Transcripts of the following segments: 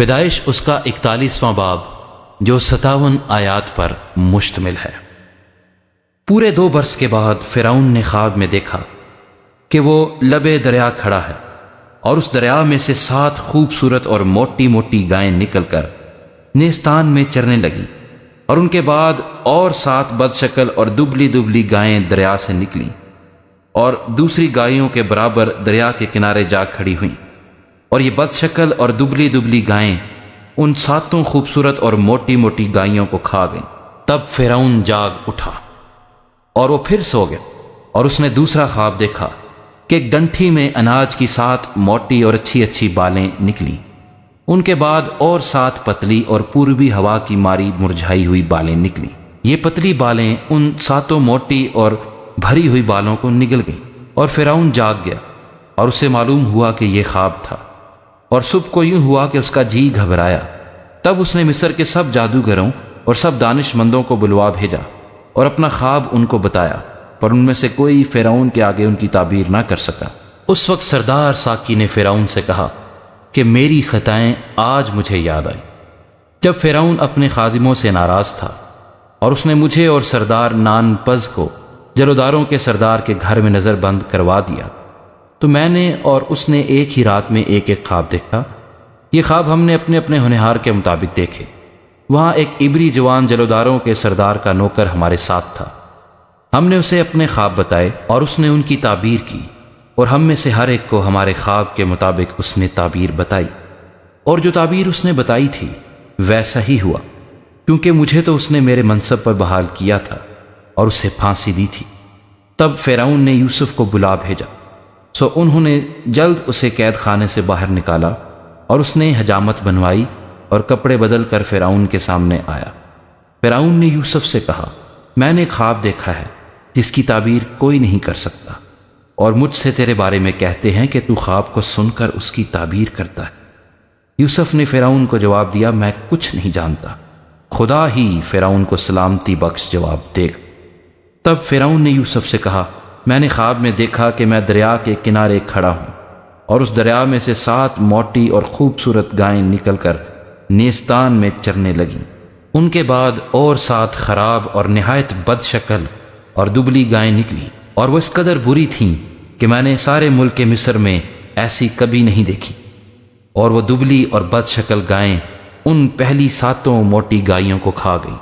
پیدائش اس کا 41واں باب جو 57 آیات پر مشتمل ہے۔ پورے 2 برس کے بعد فرعون نے خواب میں دیکھا کہ وہ لبے دریا کھڑا ہے اور اس دریا میں سے 7 خوبصورت اور موٹی موٹی گائیں نکل کر نیستان میں چرنے لگی، اور ان کے بعد اور 7 بد شکل اور دبلی دبلی گائیں دریا سے نکلیں اور دوسری گائیوں کے برابر دریا کے کنارے جا کھڑی ہوئیں، اور یہ بد شکل اور دبلی دبلی گائیں ان 7 خوبصورت اور موٹی موٹی گائیوں کو کھا گئیں۔ تب فرعون جاگ اٹھا اور وہ پھر سو گیا، اور اس نے دوسرا خواب دیکھا کہ ایک ڈنٹھی میں اناج کی 7 موٹی اور اچھی اچھی بالیں نکلیں، ان کے بعد اور 7 پتلی اور پوربی ہوا کی ماری مرجھائی ہوئی بالیں نکلیں۔ یہ پتلی بالیں ان 7 موٹی اور بھری ہوئی بالوں کو نگل گئیں، اور فرعون جاگ گیا اور اسے معلوم ہوا کہ یہ خواب تھا، اور صبح کو یوں ہوا کہ اس کا جی گھبرایا۔ تب اس نے مصر کے سب جادوگروں اور سب دانش مندوں کو بلوا بھیجا اور اپنا خواب ان کو بتایا، پر ان میں سے کوئی فرعون کے آگے ان کی تعبیر نہ کر سکا۔ اس وقت سردار ساکی نے فرعون سے کہا کہ میری خطائیں آج مجھے یاد آئی۔ جب فرعون اپنے خادموں سے ناراض تھا اور اس نے مجھے اور سردار نان پز کو جلوداروں کے سردار کے گھر میں نظر بند کروا دیا، تو میں نے اور اس نے ایک ہی رات میں ایک ایک خواب دیکھا۔ یہ خواب ہم نے اپنے اپنے ہونہار کے مطابق دیکھے۔ وہاں ایک عبری جوان جلوداروں کے سردار کا نوکر ہمارے ساتھ تھا۔ ہم نے اسے اپنے خواب بتائے اور اس نے ان کی تعبیر کی، اور ہم میں سے ہر ایک کو ہمارے خواب کے مطابق اس نے تعبیر بتائی، اور جو تعبیر اس نے بتائی تھی ویسا ہی ہوا، کیونکہ مجھے تو اس نے میرے منصب پر بحال کیا تھا اور اسے پھانسی دی تھی۔ تب فرعون نے یوسف کو بلا بھیجا، سو انہوں نے جلد اسے قید خانے سے باہر نکالا، اور اس نے حجامت بنوائی اور کپڑے بدل کر فرعون کے سامنے آیا۔ فرعون نے یوسف سے کہا، میں نے خواب دیکھا ہے جس کی تعبیر کوئی نہیں کر سکتا، اور مجھ سے تیرے بارے میں کہتے ہیں کہ تو خواب کو سن کر اس کی تعبیر کرتا ہے۔ یوسف نے فرعون کو جواب دیا، میں کچھ نہیں جانتا، خدا ہی فرعون کو سلامتی بخش جواب دے گا۔ تب فرعون نے یوسف سے کہا، میں نے خواب میں دیکھا کہ میں دریا کے کنارے کھڑا ہوں، اور اس دریا میں سے 7 موٹی اور خوبصورت گائیں نکل کر نیستان میں چرنے لگیں، ان کے بعد اور 7 خراب اور نہایت بد شکل اور دبلی گائیں نکلیں، اور وہ اس قدر بری تھیں کہ میں نے سارے ملک مصر میں ایسی کبھی نہیں دیکھی۔ اور وہ دبلی اور بد شکل گائیں ان پہلی 7 موٹی گائیوں کو کھا گئیں،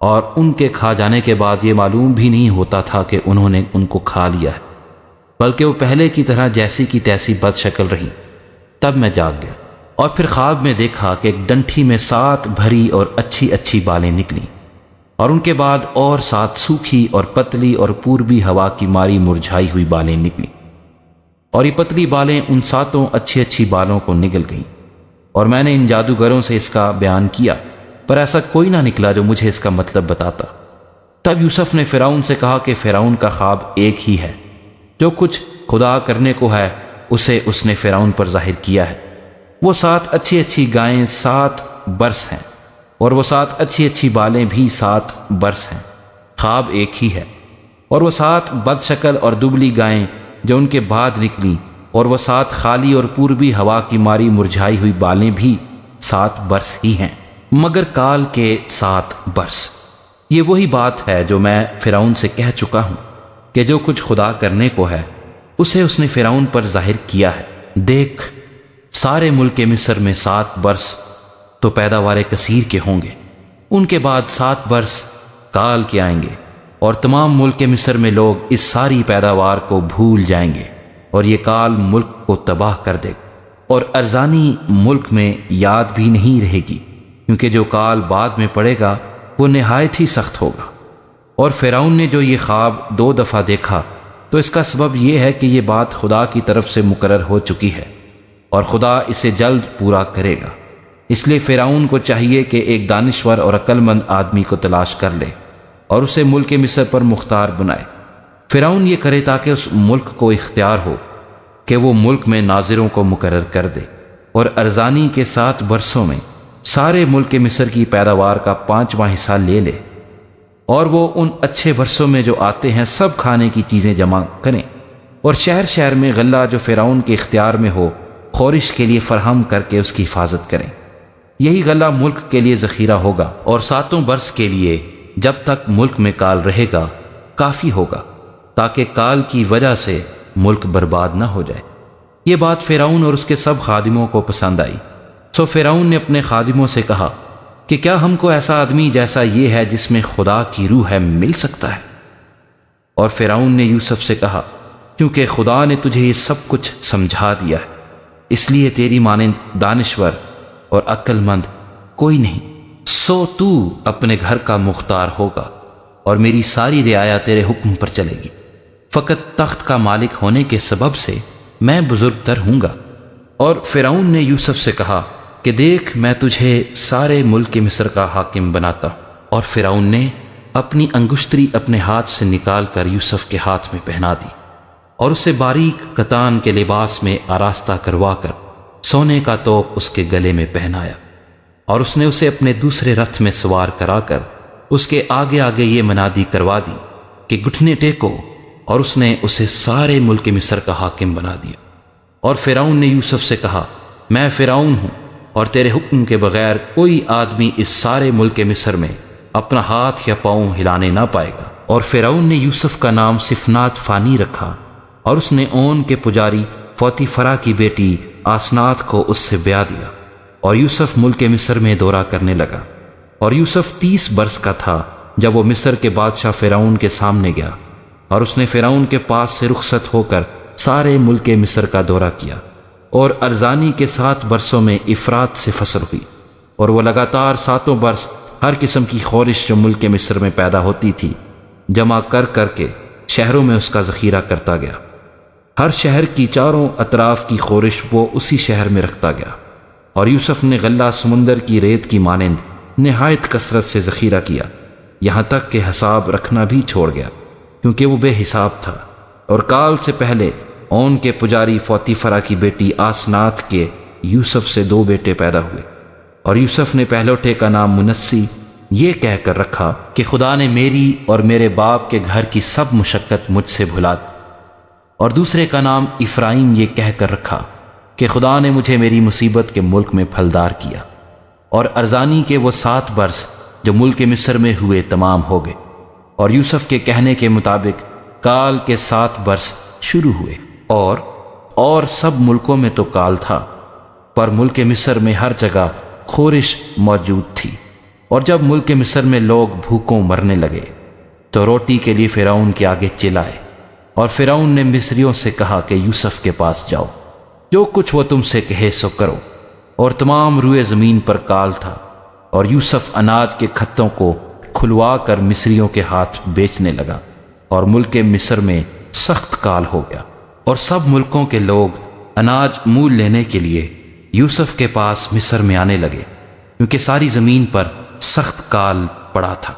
اور ان کے کھا جانے کے بعد یہ معلوم بھی نہیں ہوتا تھا کہ انہوں نے ان کو کھا لیا ہے، بلکہ وہ پہلے کی طرح جیسی کی تیسی بد شکل رہی۔ تب میں جاگ گیا اور پھر خواب میں دیکھا کہ ایک ڈنٹھی میں 7 بھری اور اچھی اچھی بالیں نکلیں، اور ان کے بعد اور 7 سوکھی اور پتلی اور پوربی ہوا کی ماری مرجھائی ہوئی بالیں نکلیں، اور یہ پتلی بالیں ان 7 اچھی اچھی بالوں کو نگل گئیں۔ اور میں نے ان جادوگروں سے اس کا بیان کیا، پر ایسا کوئی نہ نکلا جو مجھے اس کا مطلب بتاتا۔ تب یوسف نے فرعون سے کہا کہ فرعون کا خواب ایک ہی ہے، جو کچھ خدا کرنے کو ہے اسے اس نے فرعون پر ظاہر کیا ہے۔ وہ 7 اچھی اچھی گائیں 7 برس ہیں، اور وہ 7 اچھی اچھی بالیں بھی 7 برس ہیں۔ خواب ایک ہی ہے، اور وہ 7 بد شکل اور دبلی گائیں جو ان کے بعد نکلیں، اور وہ 7 خالی اور پوربی ہوا کی ماری مرجھائی ہوئی بالیں بھی 7 برس ہی ہیں، مگر کال کے 7 برس۔ یہ وہی بات ہے جو میں فرعون سے کہہ چکا ہوں کہ جو کچھ خدا کرنے کو ہے اسے اس نے فرعون پر ظاہر کیا ہے۔ دیکھ، سارے ملک مصر میں 7 برس تو پیداوار کثیر کے ہوں گے، ان کے بعد 7 برس کال کے آئیں گے، اور تمام ملک مصر میں لوگ اس ساری پیداوار کو بھول جائیں گے، اور یہ کال ملک کو تباہ کر دے گا، اور ارزانی ملک میں یاد بھی نہیں رہے گی، کیونکہ جو کال بعد میں پڑے گا وہ نہایت ہی سخت ہوگا۔ اور فرعون نے جو یہ خواب 2 دفعہ دیکھا تو اس کا سبب یہ ہے کہ یہ بات خدا کی طرف سے مقرر ہو چکی ہے، اور خدا اسے جلد پورا کرے گا۔ اس لیے فرعون کو چاہیے کہ ایک دانشور اور عقل مند آدمی کو تلاش کر لے اور اسے ملک مصر پر مختار بنائے۔ فرعون یہ کرے تاکہ اس ملک کو اختیار ہو کہ وہ ملک میں ناظروں کو مقرر کر دے، اور ارزانی کے 7 برسوں میں سارے ملک مصر کی پیداوار کا 5واں حصہ لے لے، اور وہ ان اچھے برسوں میں جو آتے ہیں سب کھانے کی چیزیں جمع کریں، اور شہر شہر میں غلہ جو فرعون کے اختیار میں ہو خورش کے لیے فراہم کر کے اس کی حفاظت کریں۔ یہی غلہ ملک کے لیے ذخیرہ ہوگا اور 7 برس کے لیے جب تک ملک میں کال رہے گا کافی ہوگا، تاکہ کال کی وجہ سے ملک برباد نہ ہو جائے۔ یہ بات فرعون اور اس کے سب خادموں کو پسند آئی، سو فرعون نے اپنے خادموں سے کہا کہ کیا ہم کو ایسا آدمی جیسا یہ ہے جس میں خدا کی روح ہے مل سکتا ہے؟ اور فرعون نے یوسف سے کہا کیونکہ خدا نے تجھے یہ سب کچھ سمجھا دیا ہے، اس لیے تیری مانند دانشور اور عقل مند کوئی نہیں، سو تو اپنے گھر کا مختار ہوگا اور میری ساری رعایا تیرے حکم پر چلے گی۔ فقط تخت کا مالک ہونے کے سبب سے میں بزرگ تر ہوں گا۔ اور فرعون نے یوسف سے کہا کہ دیکھ میں تجھے سارے ملک مصر کا حاکم بناتا ہوں۔ اور فرعون نے اپنی انگشتری اپنے ہاتھ سے نکال کر یوسف کے ہاتھ میں پہنا دی اور اسے باریک کتان کے لباس میں آراستہ کروا کر سونے کا توق اس کے گلے میں پہنایا، اور اس نے اسے اپنے دوسرے رتھ میں سوار کرا کر اس کے آگے آگے یہ منادی کروا دی کہ گھٹنے ٹیکو، اور اس نے اسے سارے ملک مصر کا حاکم بنا دیا۔ اور فرعون نے یوسف سے کہا میں فرعون ہوں اور تیرے حکم کے بغیر کوئی آدمی اس سارے ملک مصر میں اپنا ہاتھ یا پاؤں ہلانے نہ پائے گا۔ اور فرعون نے یوسف کا نام صفنات فانی رکھا، اور اس نے اون کے پجاری پوتیفرا کی بیٹی آسنات کو اس سے بیاہ دیا، اور یوسف ملک مصر میں دورہ کرنے لگا۔ اور یوسف 30 برس کا تھا جب وہ مصر کے بادشاہ فرعون کے سامنے گیا، اور اس نے فرعون کے پاس سے رخصت ہو کر سارے ملک مصر کا دورہ کیا۔ اور ارزانی کے 7 برسوں میں افرات سے فصل ہوئی، اور وہ لگاتار 7 برس ہر قسم کی خورش جو ملک مصر میں پیدا ہوتی تھی جمع کر کر کے شہروں میں اس کا ذخیرہ کرتا گیا۔ ہر شہر کی چاروں اطراف کی خورش وہ اسی شہر میں رکھتا گیا۔ اور یوسف نے غلہ سمندر کی ریت کی مانند نہایت کثرت سے ذخیرہ کیا، یہاں تک کہ حساب رکھنا بھی چھوڑ گیا، کیونکہ وہ بے حساب تھا۔ اور کال سے پہلے اون کے پجاری پوتیفرا کی بیٹی آسنات کے یوسف سے 2 بیٹے پیدا ہوئے۔ اور یوسف نے پہلوٹے کا نام منسی یہ کہہ کر رکھا کہ خدا نے میری اور میرے باپ کے گھر کی سب مشقت مجھ سے بھلا دی، اور دوسرے کا نام افرایم یہ کہہ کر رکھا کہ خدا نے مجھے میری مصیبت کے ملک میں پھلدار کیا۔ اور ارزانی کے وہ 7 برس جو ملک مصر میں ہوئے تمام ہو گئے، اور یوسف کے کہنے کے مطابق کال کے 7 برس شروع ہوئے۔ اور سب ملکوں میں تو کال تھا، پر ملک مصر میں ہر جگہ خورش موجود تھی۔ اور جب ملک مصر میں لوگ بھوکوں مرنے لگے تو روٹی کے لیے فرعون کے آگے چلائے، اور فرعون نے مصریوں سے کہا کہ یوسف کے پاس جاؤ، جو کچھ وہ تم سے کہے سو کرو۔ اور تمام روئے زمین پر کال تھا، اور یوسف اناج کے کھتوں کو کھلوا کر مصریوں کے ہاتھ بیچنے لگا، اور ملک مصر میں سخت کال ہو گیا۔ اور سب ملکوں کے لوگ اناج مول لینے کے لیے یوسف کے پاس مصر میں آنے لگے، کیونکہ ساری زمین پر سخت کال پڑا تھا۔